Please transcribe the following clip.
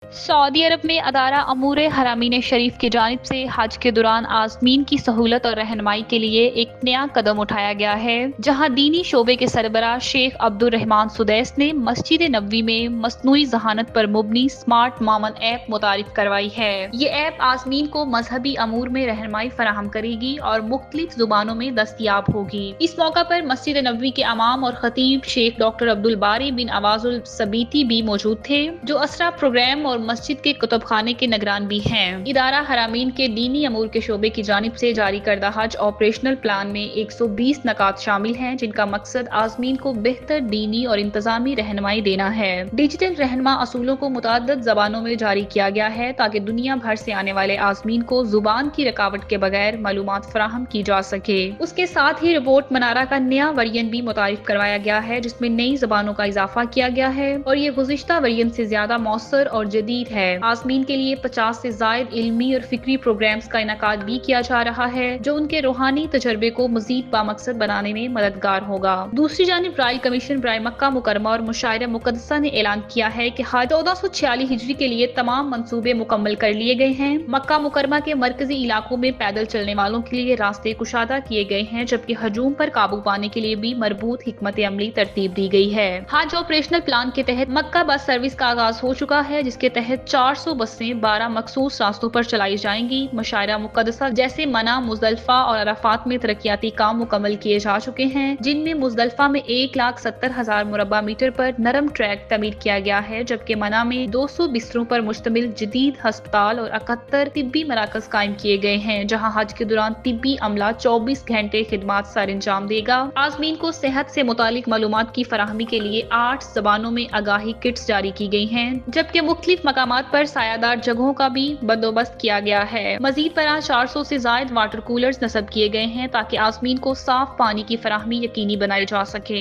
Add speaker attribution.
Speaker 1: Saudi अरब में अदारा अमूर हरामीन शरीफ की जानिब से हज के दौरान आज़मीन की सहूलत और रहनुमाई के लिए एक नया कदम उठाया गया है, जहां दीनी शोबे के सरबराह शेख अब्दुल रहमान सुदैस ने मस्जिद नबवी में मसनूई जहानत पर मुबनी स्मार्ट मामन ऐप मुतारिफ करवाई है। ये ऐप आज़मीन को मजहबी अमूर में रहनुमाई फराहम करेगी और मुख्तलिफ जुबानों में दस्तयाब होगी। इस मौका पर मस्जिद नबवी के इमाम और खतीब शेख डॉक्टर अब्दुल बारी बिन अवाजुल सबीती भी मौजूद थे, जो असरा प्रोग्राम और मस्जिद के कुतुब खाने के निगरान भी हैं। इदारा हरामीन के दीनी अमूर के शोबे की जानिब से जारी करदा हज ऑपरेशनल प्लान में 120 नकात शामिल हैं, जिनका मकसद आज़मीन को बेहतर दीनी और इंतजामी रहनुमाई देना है। डिजिटल रहनुमा असूलों को मुतअद्दिद ज़बानों में जारी किया गया है ताकि दुनिया भर से आने वाले आज़मीन को जुबान की रुकावट के बगैर मालूमात फराहम की जा सके। उसके साथ ही रिपोर्ट मनारा का नया वर्जन भी मुतारिफ करवाया गया है, जिसमें नई ज़बानों का इजाफा किया गया है और ये गुज़िश्ता वर्जन से ज्यादा मौसर और जदीद है। आज़मीन के लिए 50 से जायद इल्मी और फिक्री प्रोग्राम्स का इनकाद भी किया जा रहा है, जो उनके रूहानी तजर्बे को मजीद बामकसद बनाने में मददगार होगा। दूसरी जानिब रॉयल कमीशन बराए मक्का मुकरमा और मुशायरा मुकद्दसा ने ऐलान किया है कि हज 1446 हिजरी के लिए तमाम मंसूबे मुकम्मल कर लिए गए हैं। मक्का मुकरमा के मरकजी इलाकों में पैदल चलने वालों के लिए रास्ते कुशादा किए गए हैं, जबकि हजूम पर काबू पाने के लिए भी मरबूत हिकमत अमली तरतीब दी गई है। हज ऑपरेशनल प्लान के तहत मक्का बस सर्विस का आगाज हो चुका है, जिसके तहत 400 बसें 12 मखसूस रास्तों पर चलाई जाएंगी। मुशायरा मुकद्दसा जैसे मना, मुजदलफा और अराफात में तरक्याती काम मुकम्मल किए जा चुके हैं, जिनमें मुजदलफा में 1,70,000 मुरब्बा मीटर पर नरम ट्रैक तमीर किया गया है, जबकि मना में 200 बिस्तरों पर मुश्तमिल जदीद अस्पताल और 71 तिब्बी मराकज कायम किए गए हैं, जहां हज के दौरान तिब्बी अमला 24 घंटे खिदमात सर अंजाम देगा। आज़मीन को सेहत से मुतालिक मालूमात की फराहमी के लिए 8 जबानों में आगाही किट्स जारी की गई हैं, जबकि मुख्तलिफ मकामात पर सायादार जगहों का भी बंदोबस्त किया गया है। मजीद बराह 400 से जायद वाटर कूलर्स नस्ब किए गए हैं ताकि आज़मीन को साफ पानी की फराहमी यकीनी बनाई जा सके।